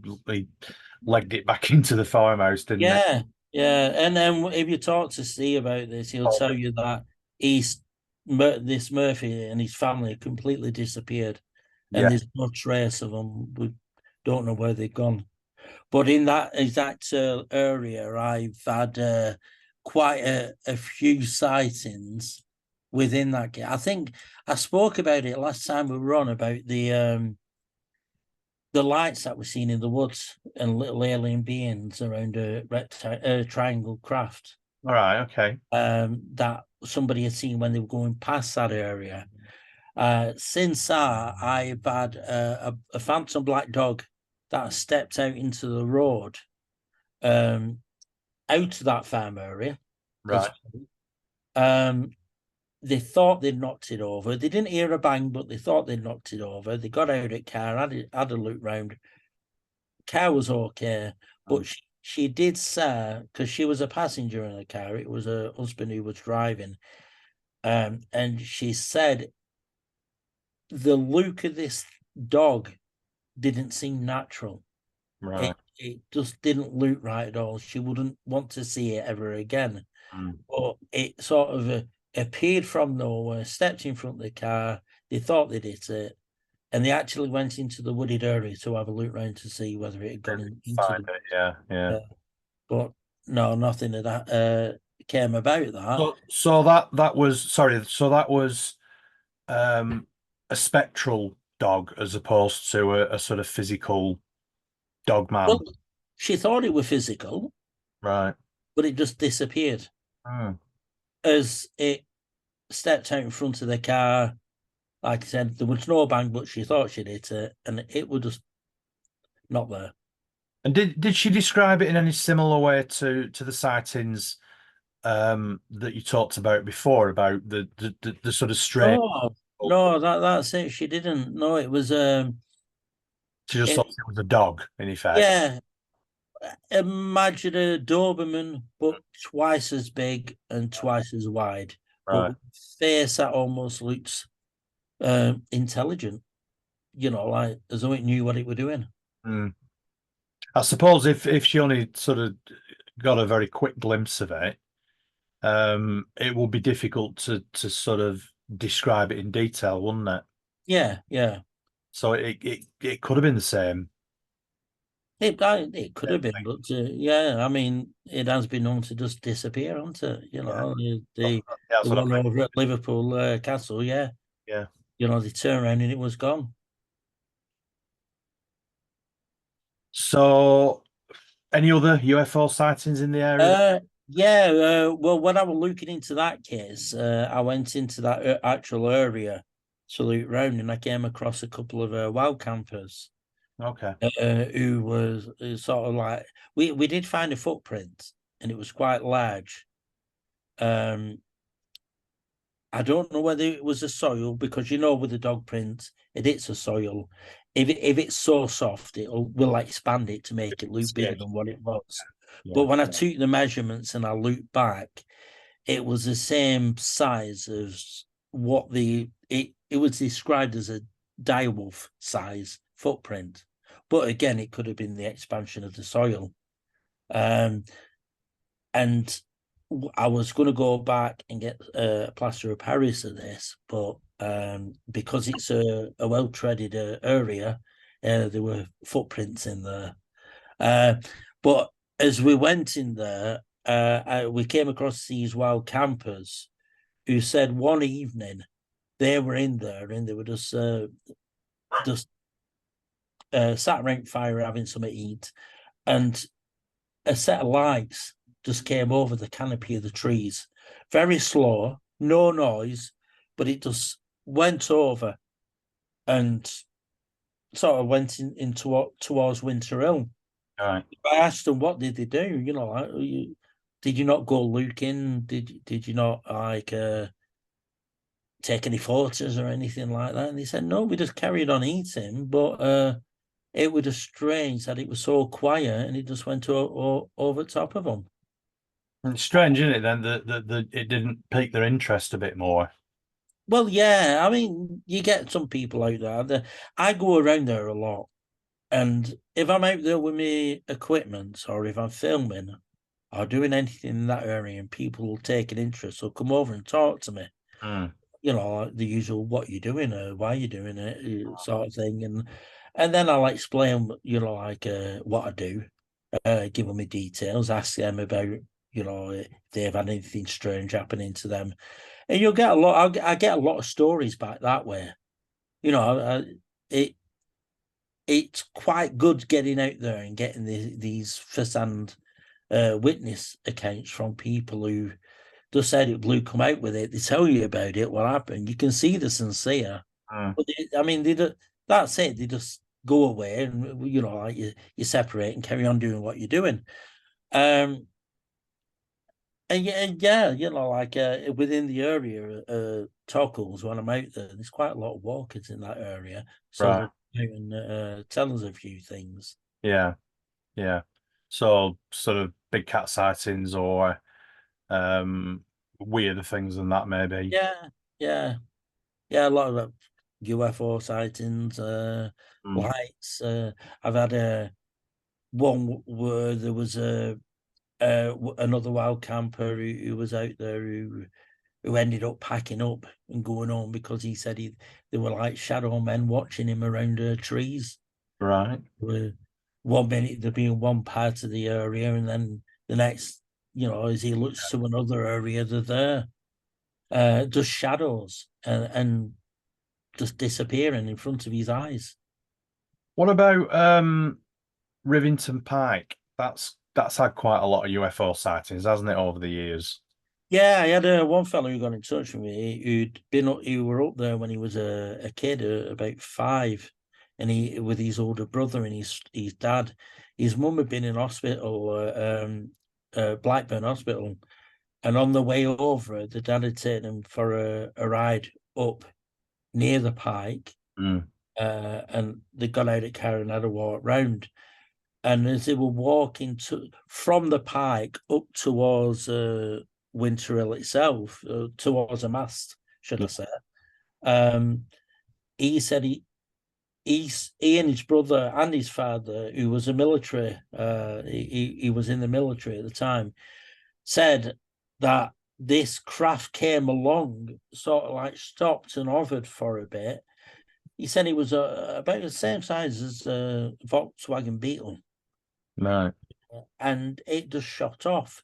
Speaker 1: legged it back into the farmhouse, didn't he?
Speaker 2: yeah, yeah. And then if you talk to Steve about this, he'll
Speaker 1: Oh,
Speaker 2: tell you that this Murphy and his family completely disappeared, and
Speaker 1: yeah,
Speaker 2: there's no trace of them. We don't know where they've gone. But in that exact area, I've had quite a few sightings within that. I think I spoke about it last time we were on about the lights that were seen in the woods and little alien beings around a triangle craft
Speaker 1: all right, okay.
Speaker 2: that somebody had seen when they were going past that area. Since that, I've had a phantom black dog that stepped out into the road, um, out of that farm area.
Speaker 1: Right,
Speaker 2: Um, they thought they'd knocked it over. They didn't hear a bang, but they thought they'd knocked it over. They got out of the car, had a look round. Car was okay,
Speaker 1: mm,
Speaker 2: but she did say, because she was a passenger in the car, it was her husband who was driving. And she said the look of this dog didn't seem natural.
Speaker 1: right.
Speaker 2: It just didn't look right at all. She wouldn't want to see it ever again.
Speaker 1: Mm,
Speaker 2: But it sort of appeared from nowhere, stepped in front of the car. They thought they'd hit it, and they actually went into the wooded area to have a look round to see whether it had gone into
Speaker 1: find
Speaker 2: the.
Speaker 1: it, yeah, yeah.
Speaker 2: But no, nothing of that came about that.
Speaker 1: So that was sorry, so that was a spectral dog as opposed to a sort of physical dog man.
Speaker 2: Well, she thought it was physical.
Speaker 1: Right.
Speaker 2: but it just disappeared
Speaker 1: Mm.
Speaker 2: as it stepped out in front of the car. Like I said, there was no bang, but she thought she'd hit it, and it was just not there.
Speaker 1: And did she describe it in any similar way to the sightings that you talked about before about the sort of strange?
Speaker 2: No, no, that's it. She didn't. No, it was
Speaker 1: She just thought
Speaker 2: it,
Speaker 1: it was a dog, in effect.
Speaker 2: yeah. Imagine a Doberman, but twice as big and twice as wide, but
Speaker 1: Right.
Speaker 2: with a face that almost looks intelligent. Like as though it knew what it were doing.
Speaker 1: Mm. I suppose if she only sort of got a very quick glimpse of it, it would be difficult to sort of describe it in detail, wouldn't it?
Speaker 2: Yeah, yeah.
Speaker 1: So it could have been the same.
Speaker 2: It could have
Speaker 1: Same
Speaker 2: been,
Speaker 1: thing.
Speaker 2: but yeah, I mean, it has been known to just disappear, hasn't it?
Speaker 1: Yeah,
Speaker 2: The
Speaker 1: that's what I
Speaker 2: one
Speaker 1: meant.
Speaker 2: over at Liverpool Castle, yeah.
Speaker 1: Yeah.
Speaker 2: They turned around and it was gone.
Speaker 1: So, any other UFO sightings in the area?
Speaker 2: Yeah. Well, when I was looking into that case, I went into that actual area to look round, and I came across a couple of wild campers
Speaker 1: Okay.
Speaker 2: who was sort of like we did find a footprint, and it was quite large. Um, I don't know whether it was a soil because with the dog print, it is a soil. If it's so soft, will expand it to make it look bigger
Speaker 1: Escape.
Speaker 2: than what it was. But
Speaker 1: Yeah.
Speaker 2: when I took the measurements and I looked back, it was the same size as what it was described as a direwolf size footprint. But again, it could have been the expansion of the soil. Um, and I was going to go back and get a plaster of Paris of this, but because it's a well-treaded area, there were footprints in there. But as we went in there, we came across these wild campers who said one evening they were in there and they were just sat around fire having something to eat, and a set of lights just came over the canopy of the trees, very slow, no noise, but it just went over and sort of went towards Winter Hill.
Speaker 1: All right.
Speaker 2: I asked them what did they do. Did you not go looking? Did you not take any photos or anything like that? And they said no, we just carried on eating, but it was just strange that it was so quiet and it just went over top of them.
Speaker 1: It's strange, isn't it, then that it didn't pique their interest a bit more.
Speaker 2: Well, yeah, I mean, you get some people out there. I go around there a lot, and if I'm out there with my equipment or if I'm filming or doing anything in that area, and people will take an interest or come over and talk to me,
Speaker 1: Mm.
Speaker 2: like the usual, what you doing or why you doing it, sort of thing, and then I'll explain, what I do, give them the details, ask them about, if they've had anything strange happening to them, and you'll get a lot. I get a lot of stories back that way. It it's quite good getting out there and getting these first-hand witness accounts from people who just said it blue come out with it. They tell you about it, what happened. You can see the sincere,
Speaker 1: Mm.
Speaker 2: but I mean, that's it. They just go away, and like you separate and carry on doing what you're doing. Um, and yeah, like within the area, Tockles, when I'm out there, there's quite a lot of walkers in that area, so
Speaker 1: Right.
Speaker 2: they'll come out and tell us a few things.
Speaker 1: Yeah. Yeah. So sort of big cat sightings or weirder things than that, maybe.
Speaker 2: Yeah, yeah, yeah. A lot of UFO sightings,
Speaker 1: Mm.
Speaker 2: lights. I've had one where there was another wild camper who was out there who ended up packing up and going home because he said there were like shadow men watching him around trees.
Speaker 1: Right.
Speaker 2: Were one minute they'd be in one part of the area, and then the next, as he looks to another area, they're there, just shadows and just disappearing in front of his eyes.
Speaker 1: What about Rivington Pike? That's that's had quite a lot of UFO sightings, hasn't it, over the years?
Speaker 2: Yeah, I had one fellow who got in touch with me who'd been up, he were up there when he was a kid, about 5, and he with his older brother and his dad. His mum had been in hospital, Blackburn Hospital, and on the way over, the dad had taken him for a ride up near the Pike,
Speaker 1: Mm.
Speaker 2: and they got out of the car and had a walk round. And as they were walking from the Pike up towards Winterhill itself, towards a mast, should I
Speaker 1: Yeah.
Speaker 2: say? Um, he said he and his brother and his father, who was a military, he was in the military at the time, said that this craft came along, sort of like stopped and hovered for a bit. He said it was about the same size as a Volkswagen Beetle,
Speaker 1: Right.
Speaker 2: and it just shot off.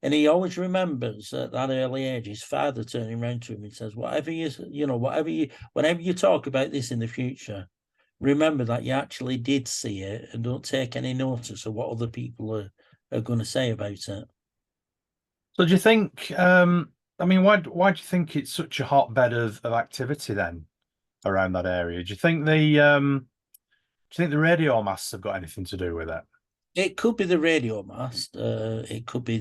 Speaker 2: And he always remembers at that early age his father turning around to him and says, "Whatever whenever you talk about this in the future, remember that you actually did see it, and don't take any notice of what other people are going to say about it."
Speaker 1: So do you think, I mean, why do you think it's such a hotbed of activity then around that area? Do you think the radio masts have got anything to do with it?
Speaker 2: It could be the radio mast. It could be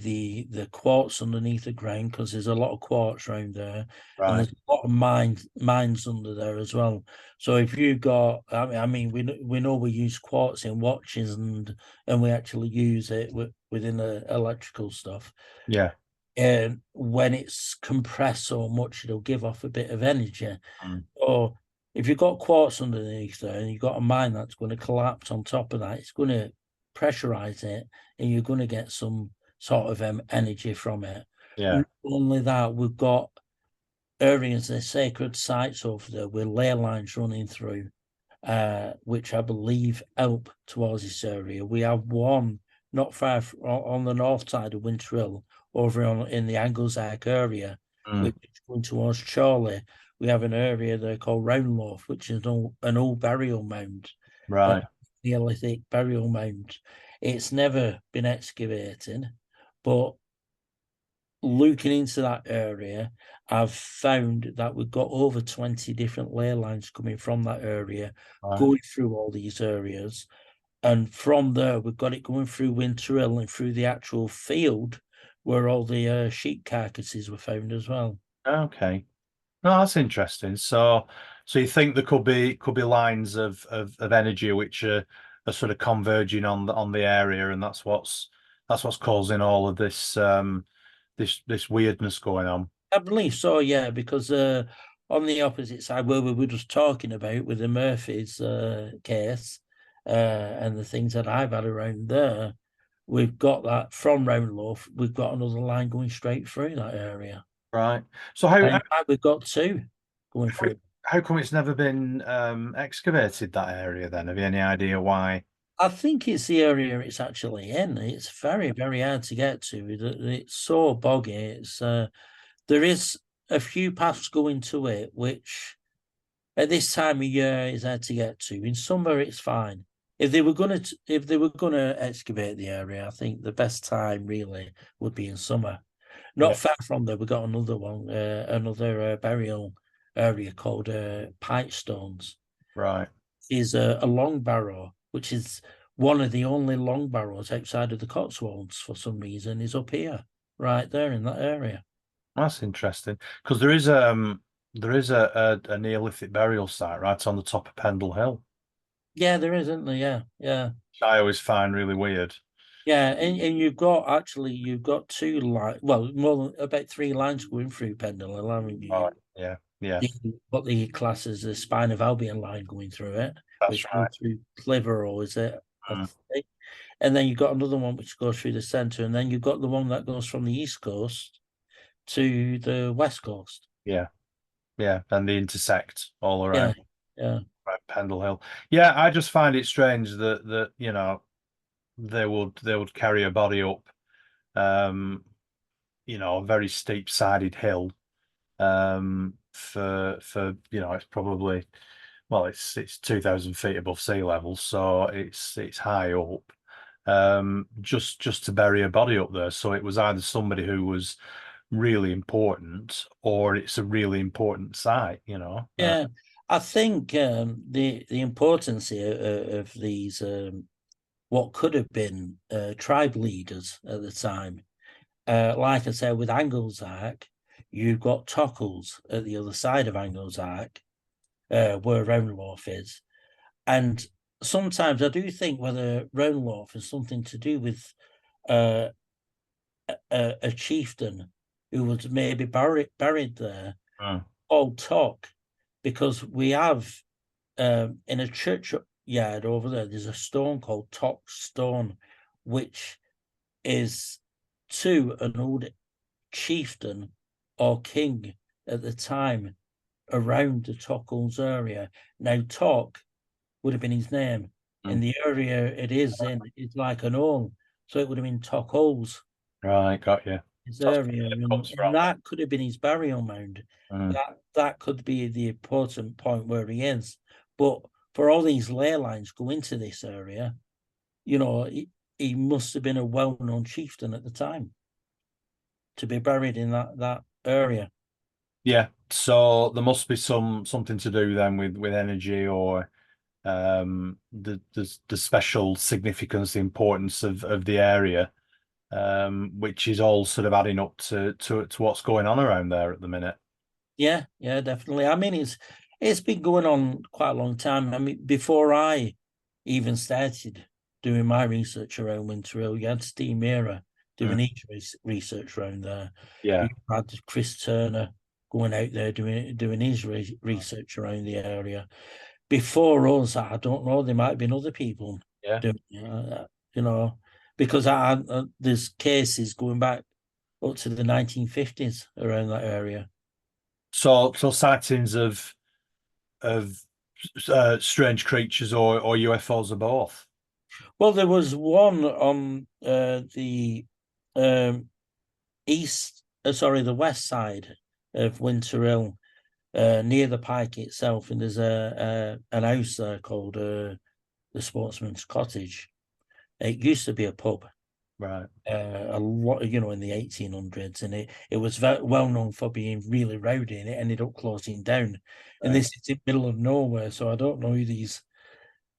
Speaker 2: the quartz underneath the ground, because there's a lot of quartz around there, and
Speaker 1: Right.
Speaker 2: there's a lot of mines under there as well. So if you got, I mean, we know we use quartz in watches, and we actually use it within the electrical stuff.
Speaker 1: Yeah.
Speaker 2: And when it's compressed so much, it'll give off a bit of energy.
Speaker 1: Mm.
Speaker 2: Or if you've got quartz underneath there and you've got a mine that's going to collapse on top of that, it's going to pressurize it, and you're going to get some sort of energy from it.
Speaker 1: Yeah.
Speaker 2: Not only that, we've got areas, the sacred sites over there with ley lines running through, which I believe help towards this area. We have one not far on the north side of Winterhill, over in the Anglesark area,
Speaker 1: Mm.
Speaker 2: which is going towards Chorley. We have an area there called Roundloaf, which is an old burial mound, uh,
Speaker 1: Right.
Speaker 2: Neolithic burial mound. It's never been excavated, but looking into that area, I've found that we've got over 20 different ley lines coming from that area,
Speaker 1: Right.
Speaker 2: going through all these areas. And from there, we've got it going through Winterhill and through the actual field where all the sheep carcasses were found as well.
Speaker 1: Okay. No, that's interesting. So you think there could be lines of energy which are sort of converging on the area, and that's what's causing all of this weirdness going on.
Speaker 2: I believe so, yeah, because on the opposite side, where we were just talking about with the Murphy's case, and the things that I've had around there, we've got that from Roundloaf. We've got another line going straight through that area.
Speaker 1: Right. So how
Speaker 2: And
Speaker 1: how,
Speaker 2: in fact, we've got two going through.
Speaker 1: how come it's never been excavated, that area then? Have you any idea why?
Speaker 2: I think it's the area it's actually in. It's very, very hard to get to. It's so boggy. There is a few paths going to it, which at this time of year is hard to get to. In summer, it's fine. If they were gonna excavate the area, I think the best time really would be in summer.
Speaker 1: Yeah.
Speaker 2: Not far from there, we got another one, another burial area called Pikestones.
Speaker 1: Right.
Speaker 2: Is a long barrow, which is one of the only long barrows outside of the Cotswolds for some reason, is up here, right there in that area.
Speaker 1: That's interesting because there is a Neolithic burial site right on the top of Pendle Hill,
Speaker 2: Yeah, there is, isn't there? Yeah, yeah.
Speaker 1: which I always find really weird.
Speaker 2: Yeah, and you've got two lines, well, more than about three lines going through Pendle Hill, haven't you?
Speaker 1: Right. Yeah. Yeah.
Speaker 2: What the class as the Spine of Albion line going through it,
Speaker 1: That's
Speaker 2: which goes
Speaker 1: right.
Speaker 2: through Clitheroe, is it? I
Speaker 1: Mm.
Speaker 2: think. And then you've got another one which goes through the centre, and then you've got the one that goes from the east coast to the west coast.
Speaker 1: Yeah. Yeah. And they intersect all
Speaker 2: Yeah,
Speaker 1: around
Speaker 2: yeah.
Speaker 1: right, Pendle Hill. Yeah, I just find it strange that they would carry a body up a very steep sided hill for it's probably, well, it's 2,000 feet above sea level, so it's high up, just to bury a body up there. So it was either somebody who was really important or it's a really important site, you know.
Speaker 2: Yeah, I think the importance here, of these what could have been tribe leaders at the time. Like I said, with Anglesark, you've got Tockles at the other side of Anglesark, where Roundlorf is. And sometimes I do think whether Roundlorf has something to do with uh, a chieftain who was maybe buried there,
Speaker 1: Mm.
Speaker 2: called Tock, because we have in a churchyard over there, there's a stone called Tock Stone, which is to an old chieftain or king at the time around the Tockles area. Now, Tock would have been his name. In
Speaker 1: Mm.
Speaker 2: the area it is in, it's like an hole. So it would have been Tockles,
Speaker 1: Right, got you.
Speaker 2: his
Speaker 1: That's where
Speaker 2: area.
Speaker 1: it
Speaker 2: And,
Speaker 1: comes
Speaker 2: and
Speaker 1: from.
Speaker 2: that could have been his burial mound.
Speaker 1: Mm.
Speaker 2: That could be the important point where he is. But for all these ley lines go into this area, he must have been a well-known chieftain at the time to be buried in that area.
Speaker 1: Yeah, so there must be something to do then with energy or the special significance, the importance of the area, which is all sort of adding up to what's going on around there at the minute.
Speaker 2: Yeah, yeah, definitely. I mean, it's been going on quite a long time. I mean, before I even started doing my research around Winter Hill, you had Steve Mera doing
Speaker 1: Mm.
Speaker 2: his research around there.
Speaker 1: Yeah,
Speaker 2: You had Chris Turner going out there doing his research around the area. Before us, I don't know. There might have been other people
Speaker 1: yeah.
Speaker 2: doing, you know, because there's cases going back up to the 1950s around that area.
Speaker 1: So sightings of strange creatures or UFOs or both.
Speaker 2: Well, there was one on the um, the west side of Winter Hill, near the Pike itself, and there's an house there called the Sportsman's Cottage. It used to be a pub,
Speaker 1: Right.
Speaker 2: a lot, in the 1800s, and it was very well known for being really rowdy, and it ended up closing down. And
Speaker 1: Right.
Speaker 2: this is in the middle of nowhere, so I don't know who these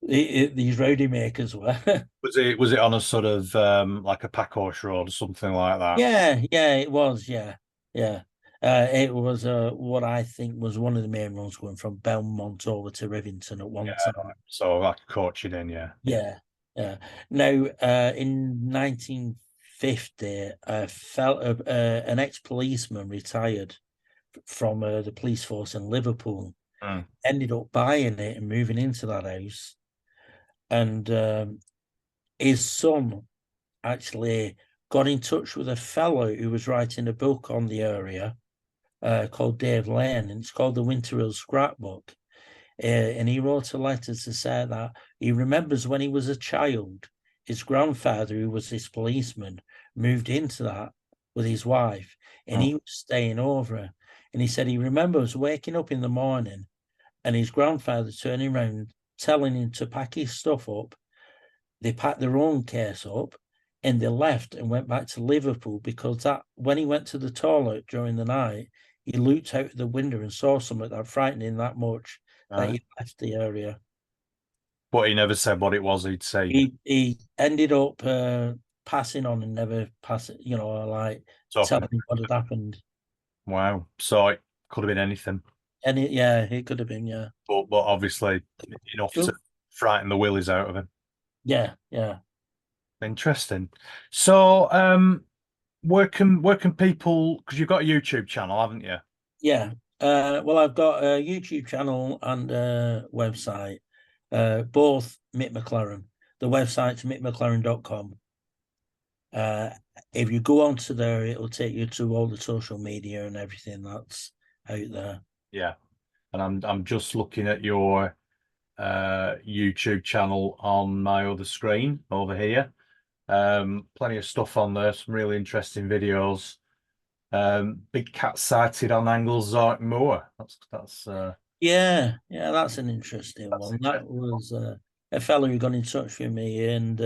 Speaker 2: rowdy makers were.
Speaker 1: Was it on a sort of like a pack horse road or something like that?
Speaker 2: Yeah, it was. Yeah, yeah. It was what I think was one of the main roads going from Belmont over to Rivington at
Speaker 1: Yeah,
Speaker 2: one time.
Speaker 1: so like a coaching in, yeah.
Speaker 2: Yeah, yeah. Now, in 1950, an ex-policeman retired from the police force in Liverpool,
Speaker 1: Mm.
Speaker 2: ended up buying it and moving into that house, and his son actually got in touch with a fellow who was writing a book on the area, called Dave Lane, and it's called the Winter Hill Scrapbook. And he wrote a letter to say that he remembers when he was a child, his grandfather, who was this policeman, moved into that with his wife, and
Speaker 1: Mm.
Speaker 2: he was staying over. And he said he remembers waking up in the morning and his grandfather turning around, telling him to pack his stuff up. They packed their own case up and they left and went back to Liverpool, because that when he went to the toilet during the night, he looked out the window and saw something that frightened him that much that
Speaker 1: Right.
Speaker 2: he left the area.
Speaker 1: But he never said what it was he'd seen.
Speaker 2: He ended up passing on and never passing, like
Speaker 1: Talking.
Speaker 2: telling him what had happened.
Speaker 1: Wow. So it could have been anything,
Speaker 2: And yeah, it could have been, yeah.
Speaker 1: but obviously enough to
Speaker 2: Oh,
Speaker 1: frighten the willies out of him.
Speaker 2: yeah, yeah.
Speaker 1: Interesting. So, where can people? Because you've got a YouTube channel, haven't you?
Speaker 2: Yeah. Well, I've got a YouTube channel and a website, both Mick McLaren. The website's mickmclaren.com. Uh, if you go onto there, it'll take you to all the social media and everything that's out there.
Speaker 1: Yeah. And I'm just looking at your YouTube channel on my other screen over here. Plenty of stuff on there, some really interesting videos. Big cat sighted on Anglesark Moor.
Speaker 2: Yeah, that's an interesting
Speaker 1: That's
Speaker 2: one. That
Speaker 1: interesting.
Speaker 2: was a fellow who got in touch with me, and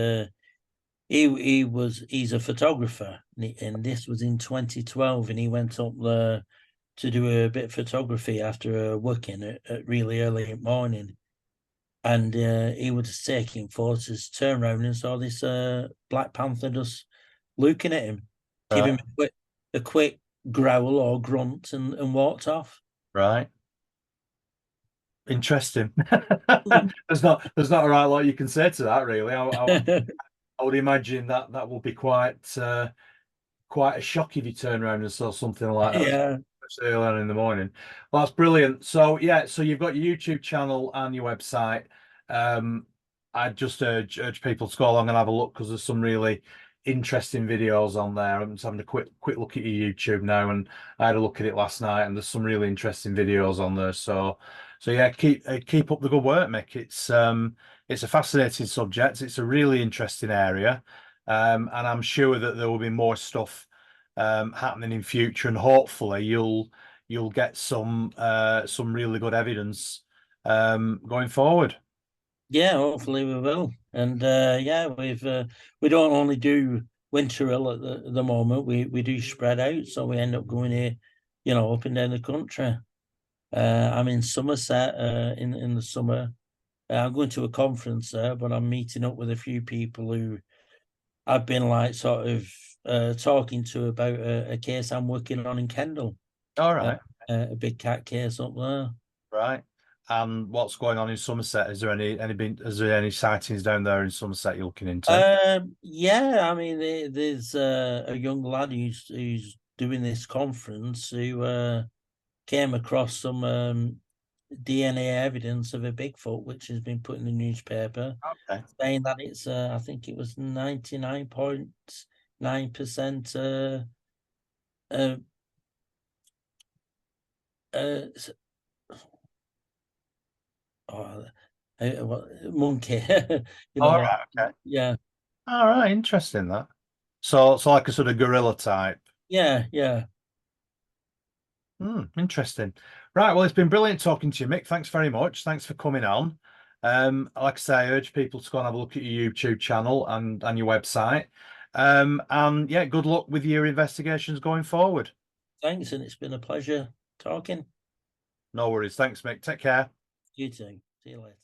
Speaker 2: he's a photographer, and this was in 2012, and he went up there to do a bit of photography after working at really early in the morning. And he was taking photos, turned around and saw this Black Panther just looking at him, giving
Speaker 1: Right.
Speaker 2: him a quick growl or grunt, and walked off.
Speaker 1: Right. Interesting. There's not a right lot you can say to that, really. I would imagine that that will be quite a shock if you turn around and saw something like that
Speaker 2: Yeah,
Speaker 1: early on in the morning. Well, that's brilliant. So yeah, so you've got your YouTube channel and your website. Um, I just urge people to go along and have a look because there's some really interesting videos on there. I'm just having a quick look at your YouTube now, and I had a look at it last night, and there's some really interesting videos on there. So yeah, keep up the good work, Mick. It's a fascinating subject. It's a really interesting area. And I'm sure that there will be more stuff happening in future, and hopefully you'll get some really good evidence going forward.
Speaker 2: yeah. Hopefully we will. And yeah, we don't only do Winterhill at the moment. We do spread out, so we end up going here, up and down the country. I'm in Somerset in the summer. I'm going to a conference there, but I'm meeting up with a few people who I've been like sort of talking to about a case I'm working on in Kendal,
Speaker 1: All
Speaker 2: uh,
Speaker 1: right,
Speaker 2: a big cat case up there.
Speaker 1: right. And what's going on in Somerset? Is there any sightings down there in Somerset you're looking into?
Speaker 2: Yeah, I mean, there's a young lad who's doing this conference who came across some DNA evidence of a Bigfoot, which has been put in the newspaper,
Speaker 1: Okay.
Speaker 2: saying that it's I think it was 99.9% uh, uh, oh, monkey,
Speaker 1: All
Speaker 2: like,
Speaker 1: right. Okay.
Speaker 2: yeah,
Speaker 1: All right. Interesting that. So like a sort of gorilla type.
Speaker 2: yeah, yeah.
Speaker 1: Interesting. Right. Well, it's been brilliant talking to you, Mick. Thanks very much. Thanks for coming on. Like I say, I urge people to go and have a look at your YouTube channel and your website. And yeah, good luck with your investigations going forward.
Speaker 2: Thanks, and it's been a pleasure talking.
Speaker 1: No worries. Thanks, Mick. Take care.
Speaker 2: You too. See you later.